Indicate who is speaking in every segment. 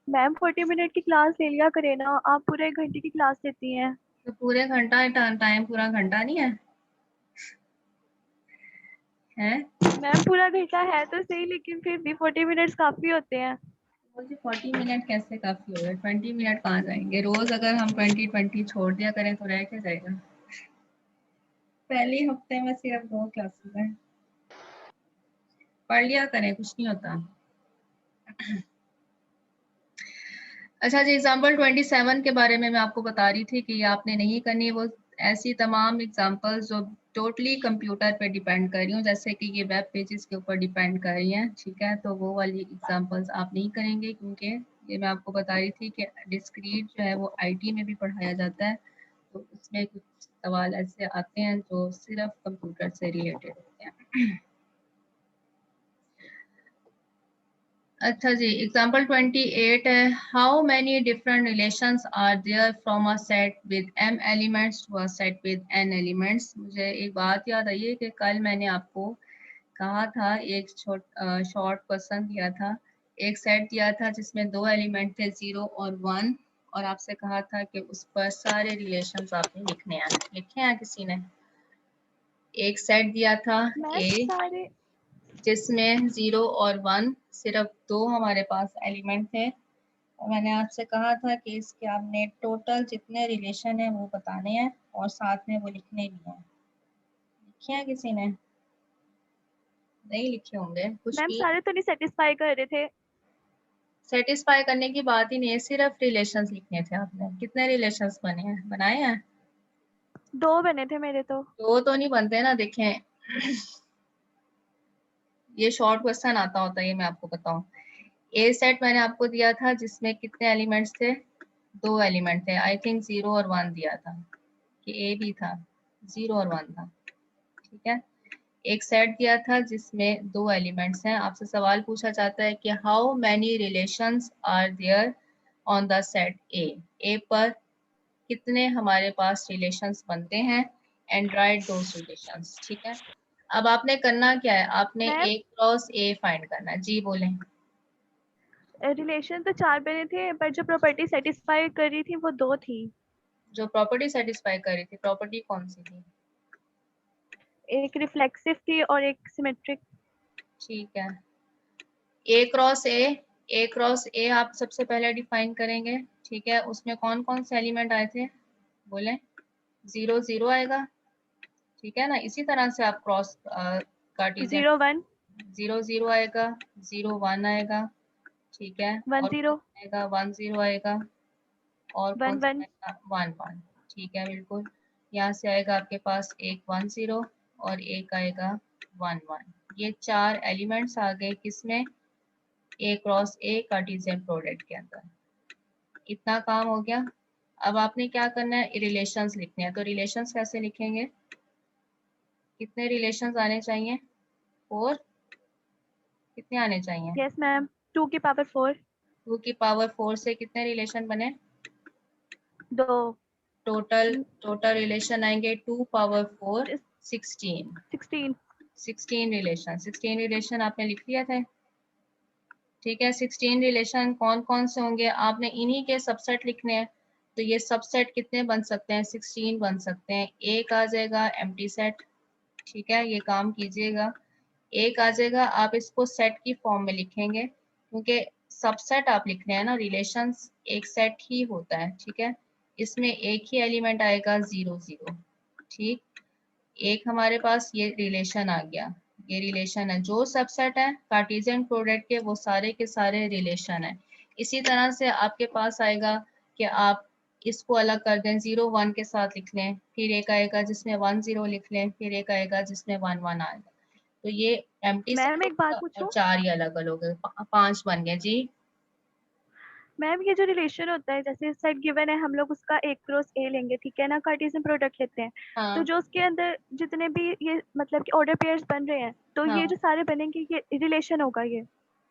Speaker 1: Ma'am 40 minute की class ले लिया करे ना, आप पूरे 1 घंटे की क्लास लेती हैं।
Speaker 2: तो पूरे घंटा टाइम पूरा घंटा नहीं है?
Speaker 1: मैम पूरा घंटा है तो सही, लेकिन फिर भी 40 मिनट्स काफी होते हैं।
Speaker 2: मुझे 40 मिनट कैसे काफी होगा? 20 मिनट कहाँ जाएंगे? रोज अगर हम 20 छोड़ दिया करें तो रह क्या जाएगा? पहले हफ्ते में सिर्फ 2 क्लासेस हैं, पढ़ लिया करें, कुछ नहीं होता। अच्छा जी, एग्जाम्पल 27 के बारे में मैं आपको बता रही थी कि ये आपने नहीं करनी। वो ऐसी तमाम एग्जाम्पल्स जो टोटली कंप्यूटर पे डिपेंड कर रही हूँ, जैसे कि ये वेब पेजेस के ऊपर डिपेंड कर रही हैं, ठीक है, तो वो वाली एग्जाम्पल्स आप नहीं करेंगे, क्योंकि ये मैं आपको बता रही थी कि डिस्क्रीट जो है वो आईटी में भी पढ़ाया जाता है, तो उसमें कुछ सवाल ऐसे आते हैं जो सिर्फ कंप्यूटर से रिलेटेड होते हैं। अच्छा जी, एग्जाम्पल 28 है, how many different relations are there from a set with m elements to a set with n elements. मुझे एक बात याद आई है कि कल मैंने आपको कहा था, एक शॉर्ट क्वेश्चन दिया था, एक सेट दिया था जिसमें 2 एलिमेंट थे 0 और 1, और आपसे कहा था कि उस पर सारे रिलेशंस आपने लिखने हैं। लिखे हैं किसी ने? एक सेट दिया था
Speaker 1: मैम
Speaker 2: ए
Speaker 1: सारे
Speaker 2: जिसमें 0 और 1 सिर्फ 2 हमारे पास एलिमेंट थे, और मैंने आपसे कहा था कि इसके आपने टोटल जितने रिलेशन है वो बताने हैं और साथ में वो लिखने भी हैं। लिखे हैं किसी ने? नहीं लिखे होंगे कुछ
Speaker 1: मैम
Speaker 2: भी।
Speaker 1: सारे तो नहीं सेटिस्फाई कर रहे थे।
Speaker 2: सेटिस्फाई करने की बात ही नहीं है, सिर्फ रिलेशंस लिखने थे आपने। कितने रिलेशंस बने हैं? बनाए हैं?
Speaker 1: 2 बने थे मेरे तो।
Speaker 2: 2 तो नहीं बनते ना, देखें ये शॉर्ट क्वेश्चन आता होता है, ये मैं आपको बताऊं। ए सेट मैंने आपको दिया था जिसमें कितने एलिमेंट्स थे? 2 एलिमेंट थे, आई थिंक 0 और 1 दिया था, कि ए भी था, 0 और 1 था, ठीक है। एक सेट दिया था जिसमें 2 एलिमेंट्स हैं, आपसे सवाल पूछा जाता है कि how many relations are there on the set A. A पर कितने हमारे पास रिलेशंस बनते हैं, एंड राइट दोस रिलेशंस, ठीक है। अब आपने करना क्या है, आपने
Speaker 1: मैम
Speaker 2: ए क्रॉस ए फाइंड करना है। जी बोलें।
Speaker 1: रिलेशन तो 4 बने थे, पर जो प्रॉपर्टी सेटिस्फाई कर रही थी वो 2 थी।
Speaker 2: जो प्रॉपर्टी सेटिस्फाई कर रही थी, प्रॉपर्टी कौन सी थी?
Speaker 1: एक रिफ्लेक्सिव थी और एक सिमेट्रिक।
Speaker 2: ठीक है, ए क्रॉस ए, ए क्रॉस ए आप सबसे पहले डिफाइन करेंगे, ठीक है। उसमें कौन कौन से एलिमेंट आए थे? बोले। 0 0 आएगा, ठीक है ना। इसी तरह से आप क्रॉस कार्टेशियन
Speaker 1: 0 1
Speaker 2: 0 0 आएगा, 0 1 आएगा, ठीक है।
Speaker 1: 1
Speaker 2: और कौन
Speaker 1: 0
Speaker 2: आएगा? 1 0 आएगा, और
Speaker 1: 1
Speaker 2: कौन सा
Speaker 1: 1
Speaker 2: आएगा? 1 1, ठीक है, बिल्कुल। यहाँ से आएगा आपके पास एक 1 0 और एक आएगा 1 1। ये 4 एलिमेंट्स आ गए किसमें? ए क्रॉस ए कार्टेशियन प्रोडक्ट के अंदर। इतना काम हो गया। अब आपने क्या करना है? रिलेशंस लिखने हैं, तो रिलेशंस कैसे लिखेंगे? कितने रिलेशंस आने चाहिए? 4। कितने आने चाहिए?
Speaker 1: यस मैम 2 की पावर 4।
Speaker 2: 2 की पावर 4 से कितने रिलेशन बने?
Speaker 1: 2
Speaker 2: टोटल रिलेशन आएंगे 2 पावर 4 16।
Speaker 1: 16।
Speaker 2: 16 रिलेशन आपने लिख लिया था, ठीक है। 16 रिलेशन कौन कौन से होंगे? आपने इन्हीं के सबसेट लिखने हैं, तो ये सबसेट कितने बन सकते हैं? 16 बन सकते हैं। एक आ जाएगा एम्प्टी सेट, ठीक है, ये काम कीजिएगा। एक आ जाएगा, आप इसको सेट की फॉर्म में लिखेंगे, क्योंकि सबसेट आप लिख रहे हैं ना, रिलेशंस एक सेट ही होता है, ठीक है। इसमें एक ही एलिमेंट आएगा 0 0, ठीक। एक हमारे पास ये रिलेशन आ गया, ये रिलेशन है। जो सबसेट है कार्टेशियन प्रोडक्ट के, वो सारे के सारे रिलेशन है। इसी तरह से आपके पास आएगा कि आप इसको अलग कर दें, 0 1 के साथ लिख लें, फिर एक आएगा जिसमें 1 0 लिख लें, फिर एक आएगा जिसमें 1 1 आएगा। तो ये एम्प्टी सेट
Speaker 1: मैम
Speaker 2: हो
Speaker 1: एक बात
Speaker 2: गया और
Speaker 1: पूछूं?
Speaker 2: 4 ही अलग अलग हो गए, 5 बन गए। जी
Speaker 1: मैम ये जो रिलेशन होता है, जैसे सेट गिवन है, हम लोग उसका ए क्रॉस ए लेंगे, ठीक है ना, कार्टेशियन प्रोडक्ट लेते हैं। तो
Speaker 2: हाँ
Speaker 1: जो उसके अंदर जितने भी ये मतलब कि ऑर्डर पेयर्स बन रहे हैं, तो ये
Speaker 2: हाँ,
Speaker 1: जो सारे बनेंगे ये रिलेशन होगा ये।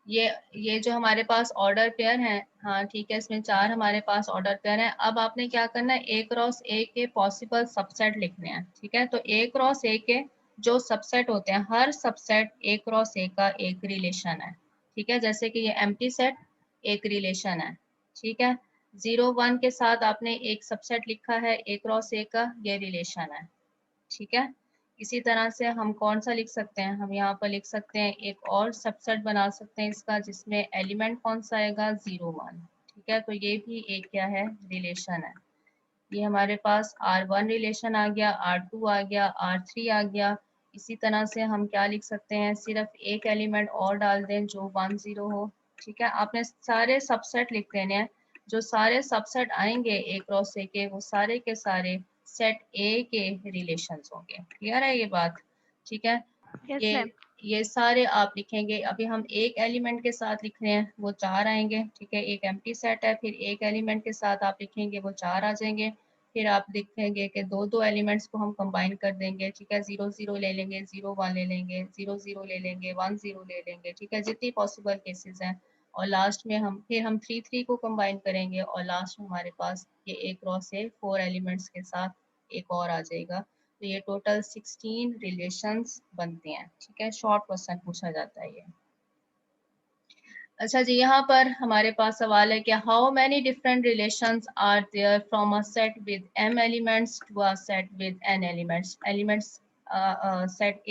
Speaker 2: ये ये जो हमारे पास ऑर्डर पेयर हैं, हाँ ठीक है, इसमें 4 हमारे पास ऑर्डर पेयर हैं। अब आपने क्या करना है, ए क्रॉस ए के पॉसिबल सबसेट लिखने हैं, ठीक है। तो ए क्रॉस ए के जो सबसेट होते हैं, हर सबसेट ए क्रॉस ए का एक रिलेशन है, ठीक है। जैसे कि ये एम्प्टी सेट एक रिलेशन है, ठीक है। 0 1 के साथ आपने एक सबसेट लिखा है ए क्रॉस ए का, ये रिलेशन है, ठीक है। इसी तरह से हम कौन सा लिख सकते हैं, हम यहाँ पर लिख सकते हैं एक और सबसेट बना सकते हैं इसका, जिसमें एलिमेंट कौन सा आएगा, 0 1, ठीक है। तो ये भी एक क्या है, रिलेशन है। ये हमारे पास R1 रिलेशन आ गया, R2 आ गया, R3 आ गया। इसी तरह से हम क्या लिख सकते हैं, सिर्फ एक एलिमेंट और डाल दें जो 1 0 हो, ठीक है। आपने सारे सबसेट लिख देने हैं, जो सारे सबसेट आएंगे ए क्रॉस ए के, वो सारे के सारे सेट ए के रिलेशंस होंगे। क्लियर है ये बात, ठीक है।
Speaker 1: यस
Speaker 2: ये
Speaker 1: मैम।
Speaker 2: ये सारे आप लिखेंगे। अभी हम एक एलिमेंट के साथ लिख रहे हैं, वो 4 आएंगे, ठीक है। एक एम्प्टी सेट है, फिर एक एलिमेंट के साथ आप लिखेंगे, वो 4 आ जाएंगे। फिर आप देखेंगे कि दो दो एलिमेंट्स को हम कंबाइन कर देंगे, ठीक है। 0 0 ले लेंगे, 0 1 ले लेंगे, 0 0 ले लेंगे, 1 0 ले लेंगे, ठीक है, जितनी पॉसिबल केसेस हैं। और लास्ट में हम 3 3 को कंबाइन करेंगे, और लास्ट में हमारे पास ये एक क्रॉस से 4 एलिमेंट्स के साथ एक और आ जाएगा। तो ये टोटल 16 रिलेशंस बनते हैं, ठीक है। शॉर्ट क्वेश्चन पूछा जाता है ये। अच्छा जी, यहाँ पर हमारे पास सवाल है कि how many different relations are there from a set with m elements to a set with n elements. Elements set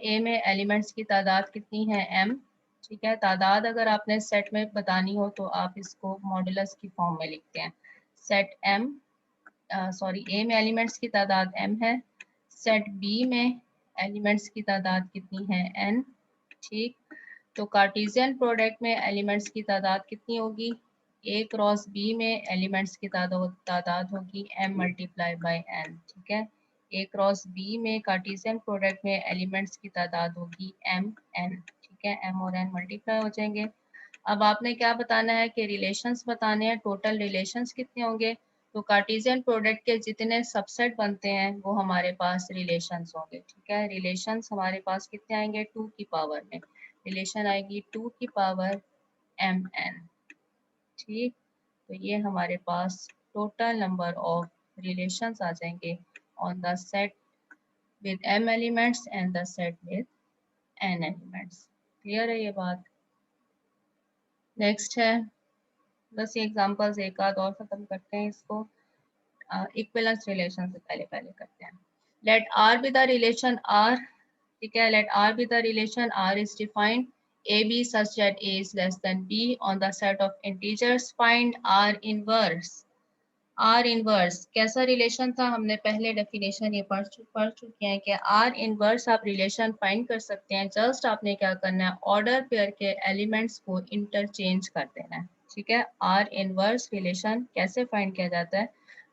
Speaker 2: A में एलिमेंट्स की तादाद कितनी है, m, ठीक है। तादाद अगर आपने सेट में बतानी हो तो आप इसको मॉडुलस की फॉर्म में लिखते हैं। सेट m, सॉरी, ए में एलिमेंट्स की तादाद m है, सेट बी में एलिमेंट्स की तादाद कितनी है, n, ठीक। तो कार्टेशियन प्रोडक्ट में एलिमेंट्स की तादाद कितनी होगी, ए क्रॉस बी में एलिमेंट्स की तादाद होगी m मल्टीप्लाई बाई n, ठीक है। ए क्रॉस बी में कार्टेशियन प्रोडक्ट में एलिमेंट्स की तादाद होगी m n, ठीक है। m और n मल्टीप्लाई हो जाएंगे। अब आपने क्या बताना है कि रिलेशंस बताने हैं, टोटल रिलेशंस कितने होंगे। तो कार्टेशियन प्रोडक्ट के जितने सबसेट बनते हैं वो हमारे पास रिलेशंस होंगे, ठीक है। रिलेशंस हमारे पास कितने आएंगे, 2 की पावर में रिलेशन आएगी 2 की पावर mn, ठीक। तो ये हमारे पास टोटल नंबर ऑफ रिलेशंस आ जाएंगे on the set with m elements and the set with n elements. Clear है ये बात। नेक्स्ट है, बस ये एग्जांपल्स एक आध और खत्म करते हैं इसको। इक्विवेलेंस रिलेशन से पहले पहले करते हैं। Let R be the relation R, ठीक है। Let R be the relation R is defined A B such that A is less than B on the set of integers, find R inverse. R inverse कैसा relation था, हमने पहले definition ये पढ़ चुके हैं कि आर इनवर्स आप रिलेशन फाइंड कर सकते हैं। जस्ट आपने क्या करना है, ऑर्डर पेयर के एलिमेंट्स को इंटरचेंज कर देना है, ठीक है। आर इनवर्स रिलेशन कैसे फाइंड किया जाता है,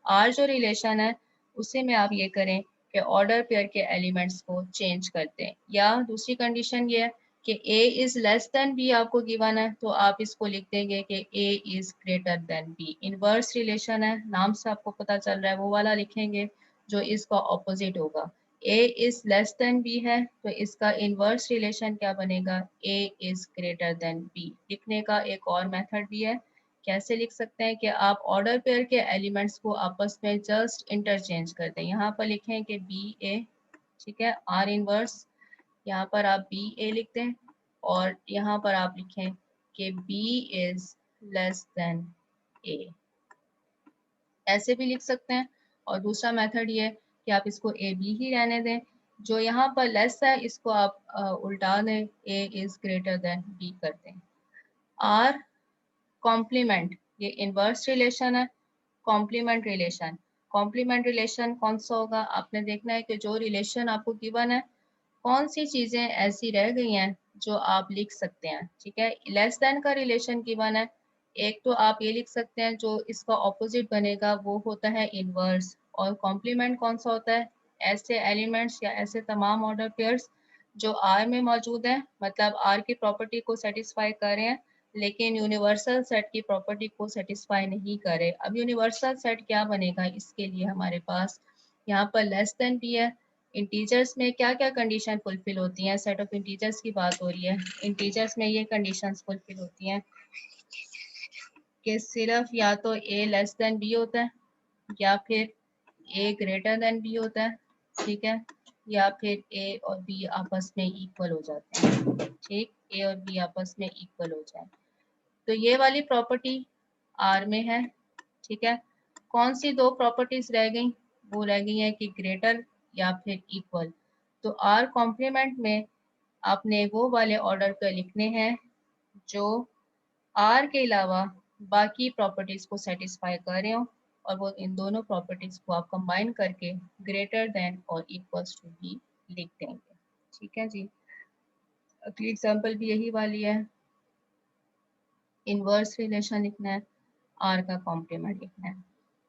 Speaker 2: आर जो रिलेशन है उसे में आप ये करें कि ऑर्डर पेयर के एलिमेंट्स को चेंज कर दें। या दूसरी कंडीशन ये है कि a is less then b आपको गिवन है, तो आप इसको लिख देंगे कि a is greater than b। Inverse relation है, नाम से आपको पता चल रहा है, वो वाला लिखेंगे जो इसका ऑपोजिट होगा। a is less then b है, तो इसका इनवर्स रिलेशन क्या बनेगा, a is greater than b। लिखने का एक और मेथड भी है, कैसे लिख सकते हैं कि आप ऑर्डर पेयर के एलिमेंट्स को आपस में जस्ट इंटरचेंज कर दें। यहाँ पर लिखें कि बी ए, ठीक है। आर इनवर्स, यहाँ पर आप बी ए लिख दें, और यहाँ पर आप लिखें कि बी इज लेस देन ए, ऐसे भी लिख सकते हैं। और दूसरा मेथड ये कि आप इसको ए बी ही रहने दें, जो यहाँ पर लेस है इसको आप उल्टा दें, ए इज ग्रेटर देन बी कर दें। आर कॉम्प्लीमेंट, ये इनवर्स रिलेशन है। कॉम्प्लीमेंट रिलेशन, कॉम्प्लीमेंट रिलेशन कौन सा होगा, आपने देखना है कि जो रिलेशन आपको गिवन है कौन सी चीजें ऐसी रह गई हैं जो आप लिख सकते हैं, ठीक है। लेस देन का रिलेशन गिवन है, एक तो आप ये लिख सकते हैं, जो इसका ऑपोजिट बनेगा वो होता है इनवर्स। और कॉम्प्लीमेंट कौन सा होता है, ऐसे एलिमेंट्स या ऐसे तमाम ऑर्डर पेयर्स जो आर में मौजूद हैं, मतलब आर की प्रॉपर्टी को सेटिस्फाई कर रहे हैं, लेकिन यूनिवर्सल सेट की प्रॉपर्टी को सेटिस्फाई नहीं करे। अब यूनिवर्सल सेट क्या बनेगा, इसके लिए हमारे पास यहाँ पर लेस देन भी है। इंटीजर्स में क्या क्या कंडीशन फुलफिल होती हैं, सेट ऑफ इंटीजर्स की बात हो रही है। इंटीजर्स में ये कंडीशंस फुलफिल होती हैं कि सिर्फ या तो ए लेस देन बी होता है, या फिर ए ग्रेटर देन बी होता है, ठीक है, या फिर ए और बी आपस में इक्वल हो जाते हैं। ठीक, ए और बी आपस में इक्वल हो जाए, तो ये वाली प्रॉपर्टी आर में है। ठीक है, कौन सी दो प्रॉपर्टीज रह गई, वो रह गई है कि ग्रेटर या फिर इक्वल। तो आर कॉम्प्लीमेंट में आपने वो वाले ऑर्डर पे लिखने हैं जो आर के अलावा बाकी प्रॉपर्टीज को सेटिस्फाई कर रहे हो, और वो इन दोनों प्रॉपर्टीज को आप कंबाइन करके ग्रेटर देन और इक्वल्स टू बी लिख देंगे। ठीक है जी, अगली एग्जांपल भी यही वाली है। इनवर्स रिलेशन लिखना है, आर का कॉम्प्लीमेंट लिखना है।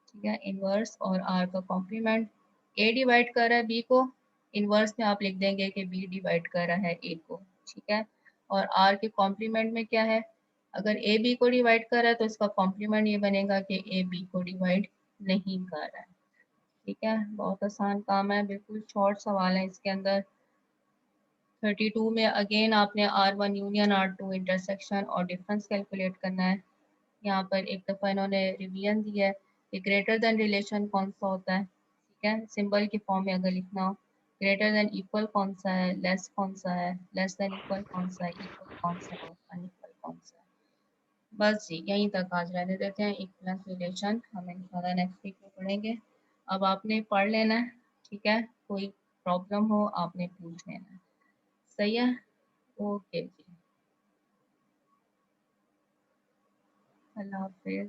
Speaker 2: ठीक है, इनवर्स और आर का कॉम्प्लीमेंट, ए डिवाइड कर रहा है बी को, इनवर्स में आप लिख देंगे कि बी डिवाइड कर रहा है ए को। ठीक है, और आर के कॉम्प्लीमेंट में क्या है, अगर ए बी को डिवाइड कर रहा है तो इसका कॉम्प्लीमेंट ये बनेगा कि ए बी को डिवाइड नहीं कर रहा है। ठीक है, बहुत आसान काम है, बिल्कुल शॉर्ट सवाल है इसके अंदर। 32 में अगेन आपने R1 यूनियन R2 इंटरसेक्शन और डिफरेंस कैलकुलेट करना है। यहाँ पर एक दफ़ा इन्होंने रिवीजन दिया है कि ग्रेटर देन रिलेशन कौन सा होता है। ठीक है, सिंबल की फॉर्म में अगर लिखना हो, ग्रेटर देन इक्वल कौन सा है, लेस कौन सा है, लेस देन इक्वल कौन सा है, इक्वल कौन सा है, अनइक्वल कौन सा है। बस जी यहीं तक आज रहने देते हैं। इक्वलेंस रिलेशन हम इंशाल्लाह नेक्स्ट वीक में पढ़ेंगे। अब आपने पढ़ लेना है, ठीक है, कोई प्रॉब्लम हो आपने पूछ लेना है। सही है, ओके जी, अल्लाह हाफिज़।